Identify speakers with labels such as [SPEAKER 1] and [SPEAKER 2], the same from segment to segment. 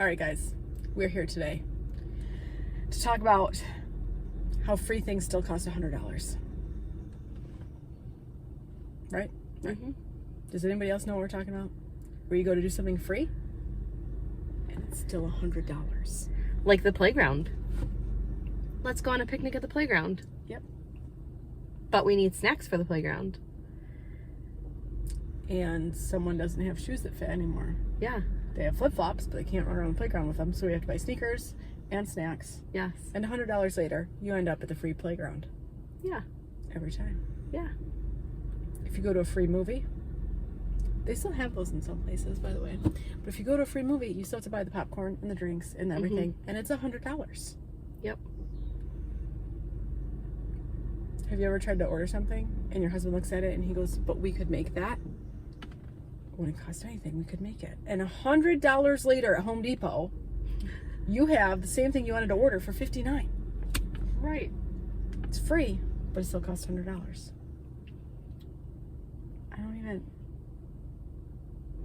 [SPEAKER 1] All right, guys, we're here today to talk about how free things still cost $100. Right?
[SPEAKER 2] Mm-hmm.
[SPEAKER 1] Does anybody else know what we're talking about? Where you go to do something free and it's still $100.
[SPEAKER 2] Like the playground. Let's go on a picnic at the playground.
[SPEAKER 1] Yep.
[SPEAKER 2] But we need snacks for the playground.
[SPEAKER 1] And someone doesn't have shoes that fit anymore.
[SPEAKER 2] Yeah.
[SPEAKER 1] They have flip-flops, but they can't run around the playground with them, so we have to buy sneakers and snacks.
[SPEAKER 2] Yes.
[SPEAKER 1] And $100 later, you end up at the free playground.
[SPEAKER 2] Yeah.
[SPEAKER 1] Every time.
[SPEAKER 2] Yeah.
[SPEAKER 1] If you go to a free movie, they still have those in some places, by the way. But if you go to a free movie, you still have to buy the popcorn and the drinks and everything, and it's $100.
[SPEAKER 2] Yep.
[SPEAKER 1] Have you ever tried to order something and your husband looks at it and he goes, "But we could make that? It wouldn't cost anything. We could make it." And $100 later at Home Depot, you have the same thing you wanted to order for $59.
[SPEAKER 2] Right.
[SPEAKER 1] It's free, but it still costs $100. I don't even.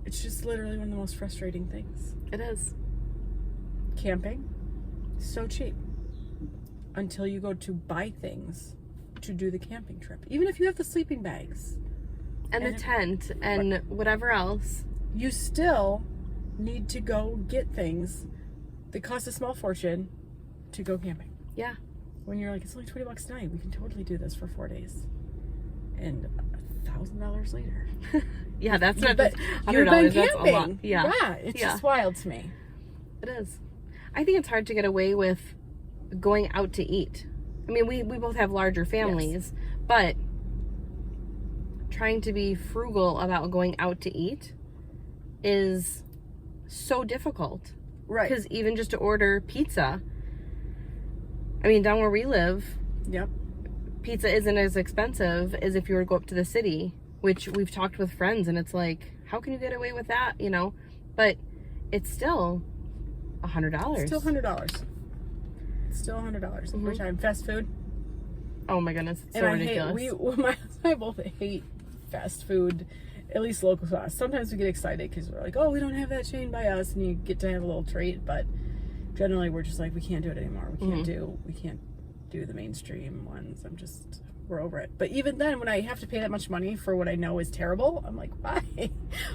[SPEAKER 1] It's just literally one of the most frustrating things.
[SPEAKER 2] It is.
[SPEAKER 1] Camping, so cheap. Until you go to buy things to do the camping trip. Even if you have the sleeping bags.
[SPEAKER 2] And the tent and whatever else.
[SPEAKER 1] You still need to go get things that cost a small fortune to go camping.
[SPEAKER 2] Yeah.
[SPEAKER 1] When you're like, it's only $20 a night, we can totally do this for 4 days. And $1,000 later.
[SPEAKER 2] Yeah, that's not
[SPEAKER 1] But
[SPEAKER 2] just
[SPEAKER 1] you've
[SPEAKER 2] $100.
[SPEAKER 1] been
[SPEAKER 2] That's a lot.
[SPEAKER 1] camping.
[SPEAKER 2] Yeah.
[SPEAKER 1] It's
[SPEAKER 2] Yeah.
[SPEAKER 1] just wild to me.
[SPEAKER 2] It is. I think it's hard to get away with going out to eat. I mean, we both have larger families, but trying to be frugal about going out to eat is so difficult.
[SPEAKER 1] Right.
[SPEAKER 2] Because even just to order pizza, I mean, down where we live,
[SPEAKER 1] Yep.
[SPEAKER 2] pizza isn't as expensive as if you were to go up to the city, which we've talked with friends, and it's like, how can you get away with that, you know? But it's still $100.
[SPEAKER 1] It's still $100. It's still $100 every time. Fast food.
[SPEAKER 2] Oh my goodness, it's so
[SPEAKER 1] And
[SPEAKER 2] ridiculous.
[SPEAKER 1] my husband and I both hate fast food, at least local to us. Sometimes we get excited because we're like, oh, we don't have that chain by us, and you get to have a little treat. But generally, we're just like, we can't do it anymore. We can't do the mainstream ones. We're over it. But even then, when I have to pay that much money for what I know is terrible, I'm like, why?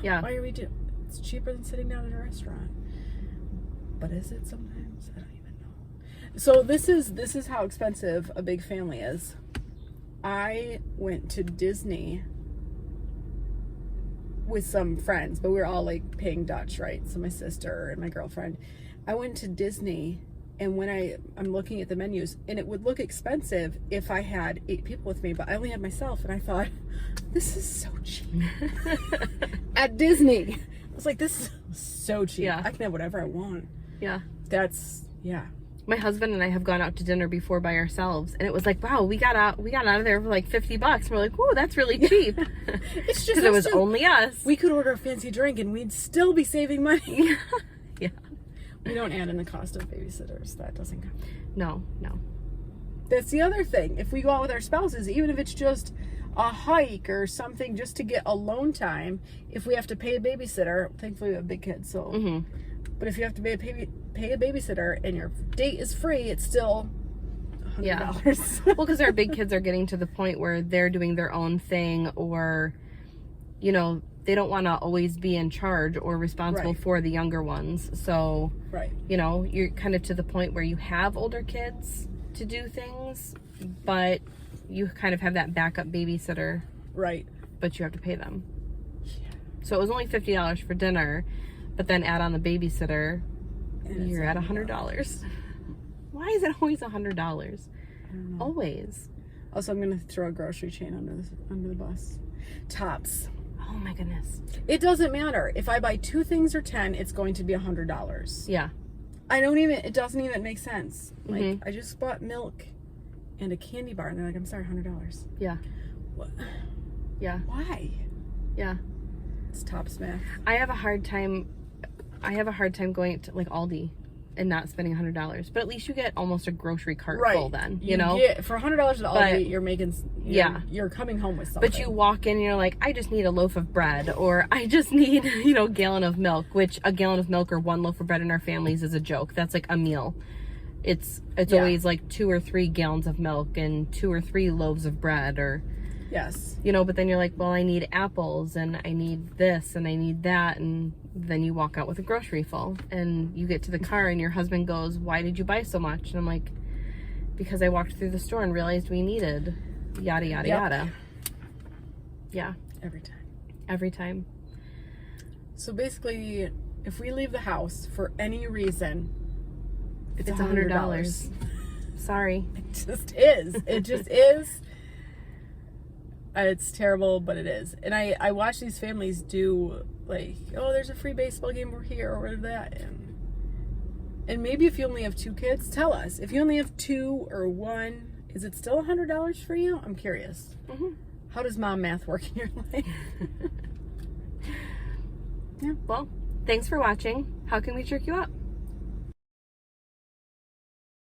[SPEAKER 2] Yeah.
[SPEAKER 1] Why are we doing? It's cheaper than sitting down at a restaurant. But is it sometimes? I don't even know. So this is how expensive a big family is. I went to Disney with some friends, but we were all like paying Dutch, right? So my sister and my girlfriend. I went to Disney, and when I'm looking at the menus, and it would look expensive if I had 8 people with me, but I only had myself, and I thought, this is so cheap. At Disney. I was like, this is so cheap.
[SPEAKER 2] Yeah.
[SPEAKER 1] I can have whatever I want.
[SPEAKER 2] Yeah.
[SPEAKER 1] Yeah.
[SPEAKER 2] My husband and I have gone out to dinner before by ourselves, and it was like, wow, we got out of there for like $50. We're like, whoa, that's really cheap.
[SPEAKER 1] It's just
[SPEAKER 2] because it was
[SPEAKER 1] us
[SPEAKER 2] only us.
[SPEAKER 1] We could order a fancy drink and we'd still be saving money.
[SPEAKER 2] Yeah.
[SPEAKER 1] We don't add in the cost of babysitters. That doesn't count.
[SPEAKER 2] No.
[SPEAKER 1] That's the other thing. If we go out with our spouses, even if it's just a hike or something just to get alone time, if we have to pay a babysitter, thankfully we have big kids, so.
[SPEAKER 2] Mm-hmm.
[SPEAKER 1] But if you have to pay a babysitter and your date is free, it's still $100.
[SPEAKER 2] Yeah. Well, because our big kids are getting to the point where they're doing their own thing, or, you know, they don't want to always be in charge or responsible for the younger ones. So,
[SPEAKER 1] right.
[SPEAKER 2] You know, you're kind of to the point where you have older kids to do things, but you kind of have that backup babysitter.
[SPEAKER 1] Right.
[SPEAKER 2] But you have to pay them.
[SPEAKER 1] Yeah.
[SPEAKER 2] So it was only $50 for dinner, but then add on the babysitter,
[SPEAKER 1] And
[SPEAKER 2] you're at $100. Why is it always $100?
[SPEAKER 1] I don't know.
[SPEAKER 2] Always.
[SPEAKER 1] Also, I'm going to throw a grocery chain under the bus. Tops.
[SPEAKER 2] Oh my goodness.
[SPEAKER 1] It doesn't matter. If I buy 2 things or 10, it's going to be $100.
[SPEAKER 2] Yeah.
[SPEAKER 1] It doesn't even make sense. Like,
[SPEAKER 2] Mm-hmm.
[SPEAKER 1] I just bought milk and a candy bar, and they're like, I'm sorry, $100.
[SPEAKER 2] Yeah.
[SPEAKER 1] What?
[SPEAKER 2] Yeah.
[SPEAKER 1] Why?
[SPEAKER 2] Yeah.
[SPEAKER 1] It's Tops math.
[SPEAKER 2] I have a hard time going to like Aldi. and not spending $100. But at least you get almost a grocery cart
[SPEAKER 1] Right.
[SPEAKER 2] full then, you know?
[SPEAKER 1] Get, for $100 at Aldi,
[SPEAKER 2] But-
[SPEAKER 1] you're making, you're coming home with something.
[SPEAKER 2] But you walk in and you're like, I just need a loaf of bread, or I just need, a gallon of milk, which a gallon of milk or one loaf of bread in our families is a joke. That's like a meal. It's always like 2 or 3 gallons of milk and 2 or 3 loaves of bread, or,
[SPEAKER 1] Yes.
[SPEAKER 2] but then you're like, well, I need apples and I need this and I need that. And then you walk out with a grocery full and you get to the car and your husband goes, why did you buy so much? And I'm like, because I walked through the store and realized we needed yada, yada, yada. Yeah. Every time.
[SPEAKER 1] So basically, if we leave the house for any reason, it's
[SPEAKER 2] $100. Sorry.
[SPEAKER 1] It just is. It just is. It's terrible, but it is. And I watch these families do, like, oh, there's a free baseball game over here or that. And maybe if you only have 2 kids, tell us. If you only have 2 or 1, is it still $100 for you? I'm curious.
[SPEAKER 2] Mm-hmm.
[SPEAKER 1] How does mom math work in your life?
[SPEAKER 2] Yeah. Well, thanks for watching. How can we jerk you up?